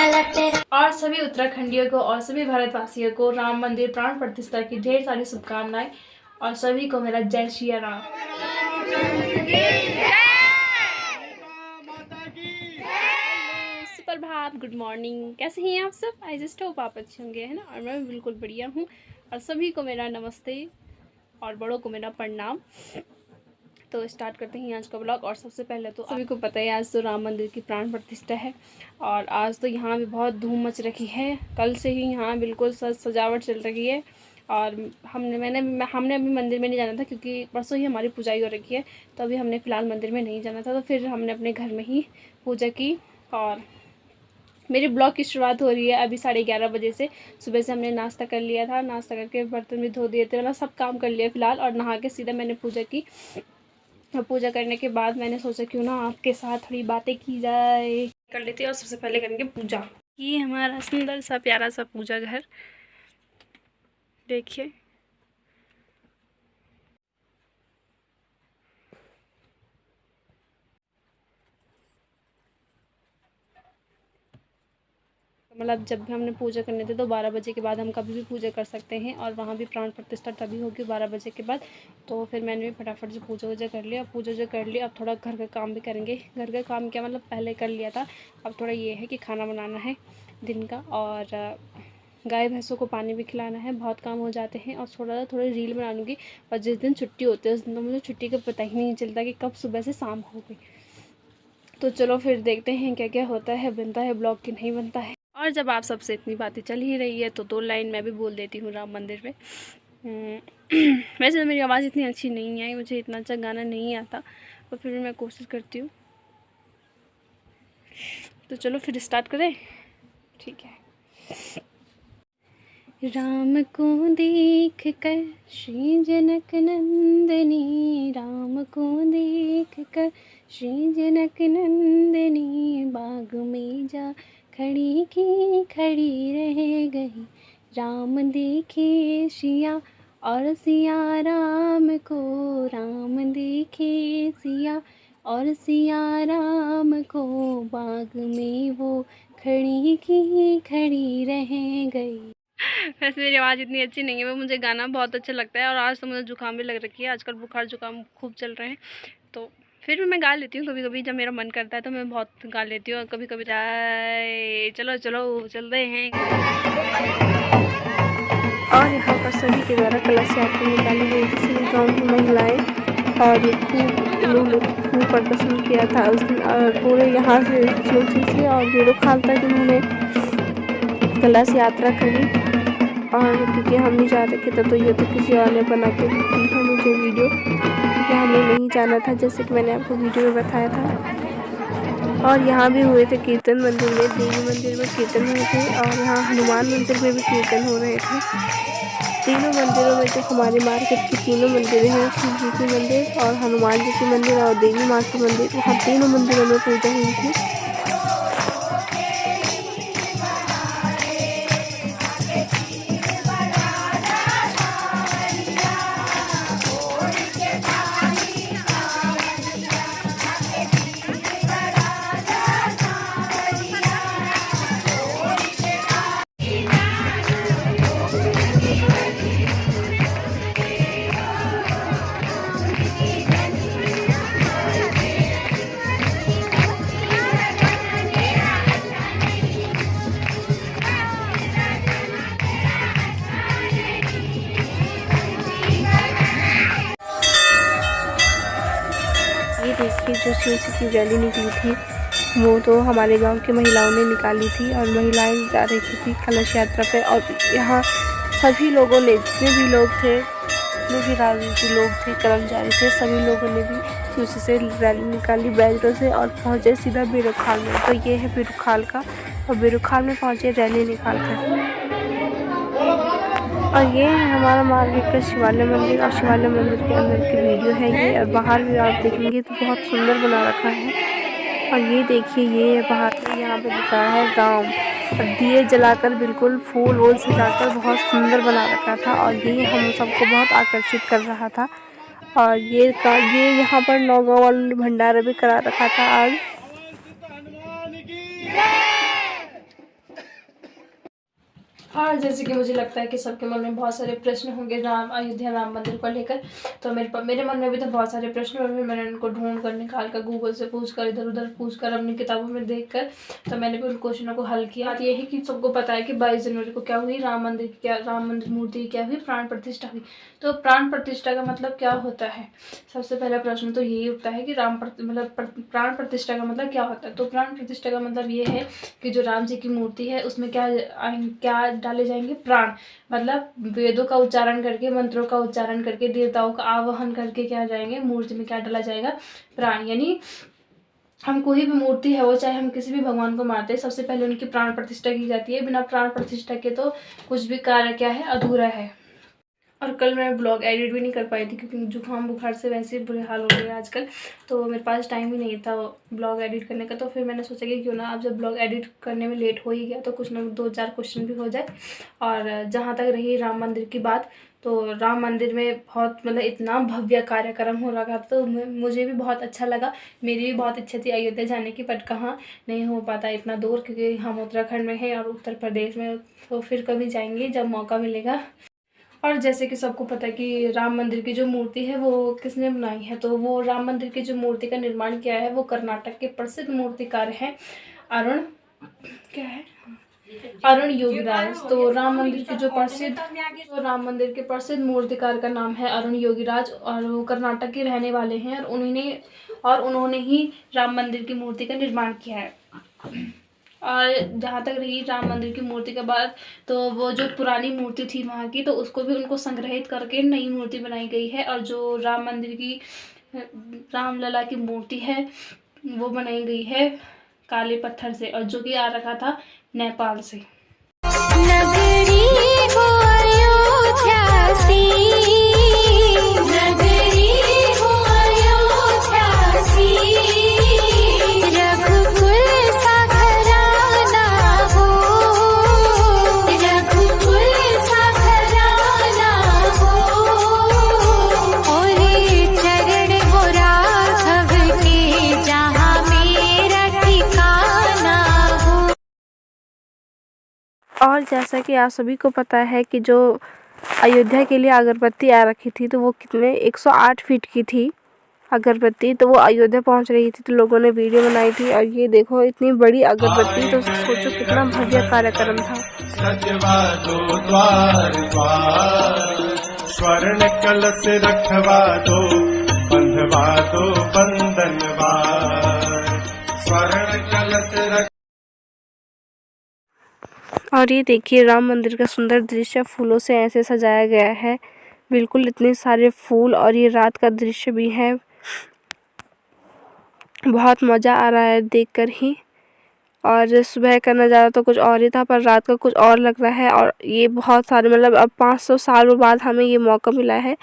और सभी उत्तराखंडियों को और सभी भारतवासियों को राम मंदिर प्राण प्रतिष्ठा की ढेर सारी शुभकामनाएं और सभी को मेरा जय श्री राम। सुप्रभात, गुड मॉर्निंग, कैसे हैं आप सब? आई जस्ट होप आप अच्छे होंगे, है ना। और मैं बिल्कुल बढ़िया हूँ। और सभी को मेरा नमस्ते और बड़ों को मेरा प्रणाम। तो स्टार्ट करते हैं आज का ब्लॉग। और सबसे पहले तो सभी को पता है आज तो राम मंदिर की प्राण प्रतिष्ठा है और आज तो यहाँ भी बहुत धूम मच रखी है। कल से ही यहाँ बिल्कुल सजावट चल रही है। और हमने अभी मंदिर में नहीं जाना था क्योंकि परसों ही हमारी पूजाई हो रखी है, तो अभी हमने फ़िलहाल मंदिर में नहीं जाना था। तो फिर हमने अपने घर में ही पूजा की। और मेरे ब्लॉग की शुरुआत हो रही है अभी 11:30 बजे से। सुबह से हमने नाश्ता कर लिया था, नाश्ता करके बर्तन भी धो दिए थे, मतलब सब काम कर लिया फ़िलहाल। और नहा के सीधा मैंने पूजा की। पूजा करने के बाद मैंने सोचा क्यों ना आपके साथ थोड़ी बातें की जाए, कर लेते हैं। और सबसे पहले करेंगे पूजा। ये हमारा सुंदर सा प्यारा सा पूजा घर देखिए। मतलब जब भी हमने पूजा करने थे तो 12 बजे के बाद हम कभी भी पूजा कर सकते हैं और वहाँ भी प्राण प्रतिष्ठा तभी होगी 12 बजे के बाद। तो फिर मैंने भी फटाफट से पूजा वूजा कर लिया। पूजा जो कर लिया, अब थोड़ा घर का काम भी करेंगे। घर का काम क्या, मतलब पहले कर लिया था, अब थोड़ा ये है कि खाना बनाना है दिन का और गाय भैंसों को पानी भी खिलाना है। बहुत काम हो जाते हैं। और थोड़ा रील बना लूँगी। और जिस दिन छुट्टी होती है उस दिन तो मुझे छुट्टी का पता ही नहीं चलता कि कब सुबह से शाम हो गई। तो चलो फिर देखते हैं क्या क्या होता है, बनता है ब्लॉग कि नहीं बनता है। और जब आप सबसे इतनी बातें चल ही रही है तो 2 लाइन मैं भी बोल देती हूँ राम मंदिर पे। वैसे तो मेरी आवाज़ इतनी अच्छी नहीं है, मुझे इतना अच्छा गाना नहीं आता, तो फिर भी मैं कोशिश करती हूँ। तो चलो फिर स्टार्ट करें, ठीक है। राम को देख कर श्री जनक नंदनी, राम को देख कर श्री जनक नंदनी, बाग में जा खड़ी की खड़ी रह गई। राम देखे सिया और सिया राम को, राम देखे सिया और सिया राम को, बाग में वो खड़ी की खड़ी रह गई। वैसे मेरी आवाज़ इतनी अच्छी नहीं है, वो मुझे गाना बहुत अच्छा लगता है। और आज तो मुझे जुकाम भी लग रखी है, आजकल बुखार जुकाम खूब चल रहे हैं। तो फिर भी मैं गा लेती हूँ कभी कभी, जब मेरा मन करता है तो मैं बहुत गा लेती हूँ। और कभी कभी जाए चलो चलो चलते हैं। और यहाँ पर सभी के द्वारा कलश यात्रा निकाली गई थी। सभी गाँव की महिलाएँ और उन्होंने खूब प्रदर्शन किया था उस दिन। और पूरे यहाँ से चोटी से और बेड़ो खाल तक उन्होंने कलश यात्रा करी। और क्योंकि हम नहीं जा रहे थे तो ये तो किसी और ने बना के दी है मुझे वीडियो, क्योंकि हमें नहीं जाना था, जैसे कि मैंने आपको वीडियो में बताया था। और यहाँ भी हुए थे कीर्तन मंदिर में, देवी मंदिर में कीर्तन हुए थे और यहाँ हनुमान मंदिर में भी कीर्तन हो रहे थे। तीनों मंदिरों में जो हमारे मार्केट की तीनों मंदिर हैं, शिव जी की मंदिर और हनुमान जी की मंदिर और देवी माँ की मंदिर, वहाँ तीनों मंदिरों में पूजा हुई थी। ये देखिए जो शिव की रैली निकली थी वो तो हमारे गांव की महिलाओं ने निकाली थी। और महिलाएं जा रही थी कलश यात्रा पे। और यहाँ सभी लोगों ने, जितने भी लोग थे, जितने भी राजनीतिक लोग थे, कर्मचारी थे, सभी लोगों ने भी शिव से रैली निकाली बैजरों से और पहुँचे सीधा बेरुखाल में। तो ये है बेरुखाल का, और बेरुखाल में पहुँचे रैली निकाल कर। और ये है हमारा मार्केट का शिवालय मंदिर। और शिवालय मंदिर के अंदर की वीडियो है ये। और बाहर भी आप देखेंगे तो बहुत सुंदर बना रखा है। और ये देखिए, ये बाहर में यहाँ पे लिखा है राम, और दिए जलाकर बिल्कुल फूल वूल सजाकर बहुत सुंदर बना रखा था। और ये हम सबको बहुत आकर्षित कर रहा था। और ये यहाँ पर नौगांव वालों ने भंडारा भी करा रखा था आज। हाँ, जैसे कि मुझे लगता है कि सबके मन में बहुत सारे प्रश्न होंगे अयोध्या राम मंदिर को लेकर। तो मेरे मन में भी तो बहुत सारे प्रश्न, और फिर मैंने उनको ढूंढ कर निकाल कर गूगल से पूछ कर, इधर उधर पूछ कर, अपनी किताबों में देख कर, तो मैंने भी उन क्वेश्चनों को हल किया। तो यही कि सबको पता है कि 22 जनवरी को क्या हुई, राम मंदिर मूर्ति की क्या हुई, प्राण प्रतिष्ठा हुई। तो प्राण प्रतिष्ठा का मतलब क्या होता है? सबसे पहला प्रश्न तो यही उठता है कि प्राण प्रतिष्ठा का मतलब क्या होता है। तो प्राण प्रतिष्ठा का मतलब ये है कि जो राम जी की मूर्ति है उसमें क्या डाले जाएंगे? प्राण। मतलब वेदों का उच्चारण करके, मंत्रों का उच्चारण करके, देवताओं का आवाहन करके क्या जाएंगे, मूर्ति में क्या डाला जाएगा? प्राण। यानी हम कोई भी मूर्ति है वो, चाहे हम किसी भी भगवान को मानते हैं, सबसे पहले उनकी प्राण प्रतिष्ठा की जाती है। बिना प्राण प्रतिष्ठा के तो कुछ भी कार्य क्या है, अधूरा है। और कल मैं ब्लॉग एडिट भी नहीं कर पाई थी क्योंकि जुकाम बुखार से वैसे ही बुरे हाल हो गए आजकल, तो मेरे पास टाइम ही नहीं था ब्लॉग एडिट करने का। तो फिर मैंने सोचा कि क्यों ना, अब जब ब्लॉग एडिट करने में लेट हो ही गया तो कुछ ना 2-4 क्वेश्चन भी हो जाए। और जहाँ तक रही राम मंदिर की बात, तो राम मंदिर में बहुत मतलब इतना भव्य कार्यक्रम हो रहा था, तो मुझे भी बहुत अच्छा लगा। मेरी भी बहुत इच्छा थी अयोध्या जाने की, बट कहाँ नहीं हो पाता इतना दूर, क्योंकि हम उत्तराखंड में हैं और उत्तर प्रदेश में। तो फिर कभी जाएंगे जब मौका मिलेगा। और जैसे कि सबको पता है कि राम मंदिर की जो मूर्ति है वो किसने बनाई है, तो वो राम मंदिर की जो मूर्ति का निर्माण किया है वो कर्नाटक के प्रसिद्ध मूर्तिकार हैं अरुण, क्या है, अरुण योगीराज। तो राम मंदिर के प्रसिद्ध मूर्तिकार का नाम है अरुण योगीराज, और वो कर्नाटक के रहने वाले हैं, और उन्होंने ही राम मंदिर की मूर्ति का निर्माण किया है। और जहाँ तक रही राम मंदिर की मूर्ति के बाद, तो वो जो पुरानी मूर्ति थी वहाँ की, तो उसको भी उनको संग्रहित करके नई मूर्ति बनाई गई है। और जो राम मंदिर की रामलला की मूर्ति है वो बनाई गई है काले पत्थर से, और जो कि आ रखा था नेपाल से। नगरी हो अयोध्या सी, नगरी हो अयोध्या सी, रघुकुल सा घराना हो, रघुकुल सा घराना हो, और चरण हो राघव के, जहाँ मेरा ठिकाना हो। और जैसा कि आप सभी को पता है कि जो अयोध्या के लिए अगरबत्ती आ रखी थी, तो वो कितने 108 फीट की थी अगरबत्ती, तो वो अयोध्या पहुंच रही थी, तो लोगों ने वीडियो बनाई थी। और ये देखो इतनी बड़ी अगरबत्ती, तो सोचो कितना भव्य कार्यक्रम था। सजवा दो द्वार द्वार, स्वर्ण कलश रखवा दो, बंधवा दो बंधनवार, स्वर्ण कलश रख। और ये देखिए राम मंदिर का सुंदर दृश्य फूलों से ऐसे सजाया गया है, बिल्कुल इतने सारे फूल। और ये रात का दृश्य भी है, बहुत मज़ा आ रहा है देखकर ही। और सुबह का नज़ारा तो कुछ और ही था, पर रात का कुछ और लग रहा है। और ये बहुत सारे मतलब अब 500 सालों बाद हमें ये मौका मिला है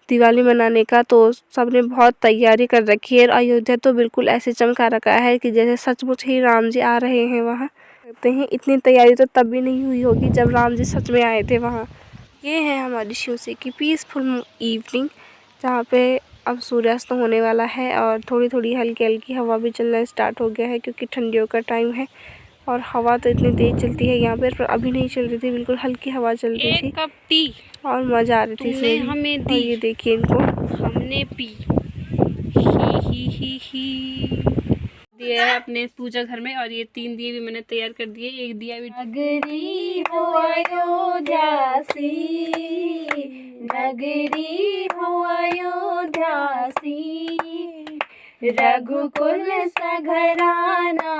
दिवाली मनाने का, तो सबने बहुत तैयारी कर रखी है। अयोध्या तो बिल्कुल ऐसे चमका रखा है कि जैसे सचमुच ही राम जी आ रहे हैं वहाँ। कहते हैं इतनी तैयारी तो तब भी नहीं हुई होगी जब राम जी सच में आए थे वहाँ। ये है हमारी शिवसी की पीसफुल इवनिंग, जहाँ पे अब सूर्यास्त होने वाला है, और थोड़ी थोड़ी हल्की हल्की हवा भी चलना स्टार्ट हो गया है, क्योंकि ठंडियों का टाइम है। और हवा तो इतनी तेज़ चलती है यहाँ पर अभी नहीं चल रही थी, बिल्कुल हल्की हवा चल रही थी। एक कप टी और मज़ा आ रही थी हमें दी। ये देखिए इनको हमने पी ही दिया है अपने पूजा घर में। और ये 3 दिए भी मैंने तैयार कर दिए, एक दिया भी। नगरी हो अयोध्या सी, नगरी हो अयोध्या सी, रघुकुल सा घराना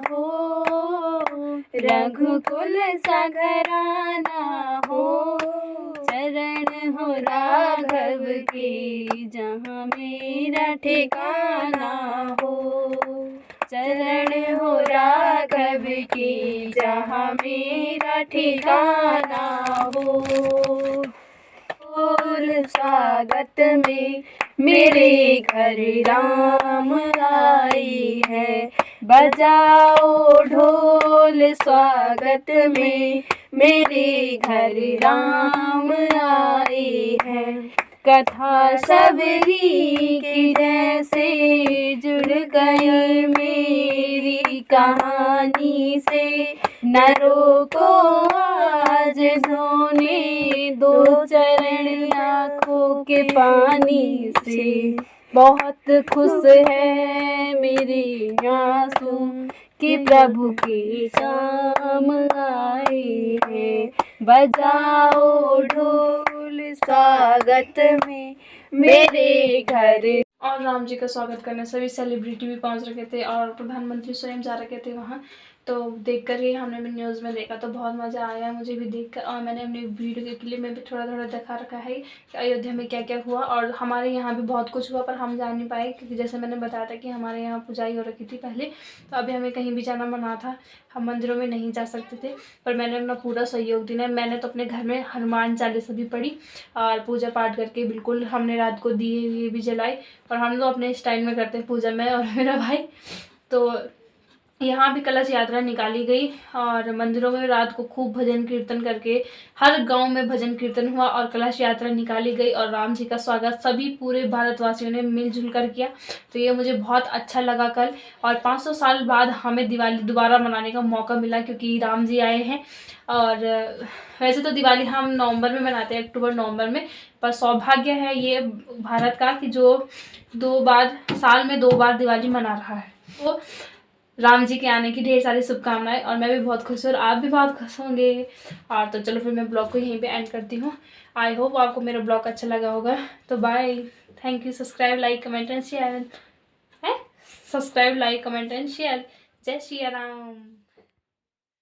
हो, रघुकुल सा घराना हो, चरण हो राघव के, जहाँ मेरा ठिकाना हो, चरण हो राघव के, जहाँ मेरा ठिकाना हो। फूल स्वागत में मेरे घर राम आई है, बजाओ ढोल स्वागत में मेरे घर राम आए हैं, कथा सबरी की जैसे जुड़ गई मेरी कहानी से। नरों को आज धोने दो चरण आँखों के पानी से। बहुत खुश है मेरे आंसू कि प्रभु के काम आए हैं। बजाओ ढोल स्वागत में मेरे घर। और राम जी का स्वागत करने सभी सेलिब्रिटी भी पहुंच रखे थे और प्रधानमंत्री स्वयं जा रखे थे वहां। तो देखकर ही हमने भी न्यूज़ में देखा तो बहुत मज़ा आया मुझे भी देखकर। और मैंने अपने वीडियो के क्लिप में भी थोड़ा थोड़ा दिखा रखा है कि अयोध्या में क्या क्या हुआ। और हमारे यहाँ भी बहुत कुछ हुआ पर हम जा नहीं पाए क्योंकि जैसे मैंने बताया था कि हमारे यहाँ पुजाई हो रखी थी पहले। तो अभी हमें कहीं भी जाना मना था, हम मंदिरों में नहीं जा सकते थे। पर मैंने अपना पूरा सहयोग दिया। मैंने तो अपने घर में हनुमान चालीसा भी पढ़ी और पूजा पाठ करके बिल्कुल हमने रात को दिए भी जलाए। और हम लोग अपने स्टाइल में करते हैं पूजा, मैं और मेरा भाई। तो यहाँ भी कलश यात्रा निकाली गई और मंदिरों में रात को खूब भजन कीर्तन करके हर गांव में भजन कीर्तन हुआ और कलश यात्रा निकाली गई। और राम जी का स्वागत सभी पूरे भारतवासियों ने मिलजुल कर किया। तो ये मुझे बहुत अच्छा लगा कल। और 500 साल बाद हमें दिवाली दोबारा मनाने का मौका मिला क्योंकि राम जी आए हैं। और वैसे तो दिवाली हम नवंबर में मनाते हैं, अक्टूबर नवंबर में। पर सौभाग्य है ये भारत का कि जो साल में 2 बार दिवाली मना रहा है। तो राम जी के आने की ढेर सारी शुभकामनाएं। और मैं भी बहुत खुश हूँ और आप भी बहुत खुश होंगे। और तो चलो फिर मैं ब्लॉग को यहीं पे एंड करती हूँ। आई होप आपको मेरा ब्लॉग अच्छा लगा होगा। तो bye, thank you. Subscribe, like, comment and share है। Subscribe, like, comment and share. जय श्री राम।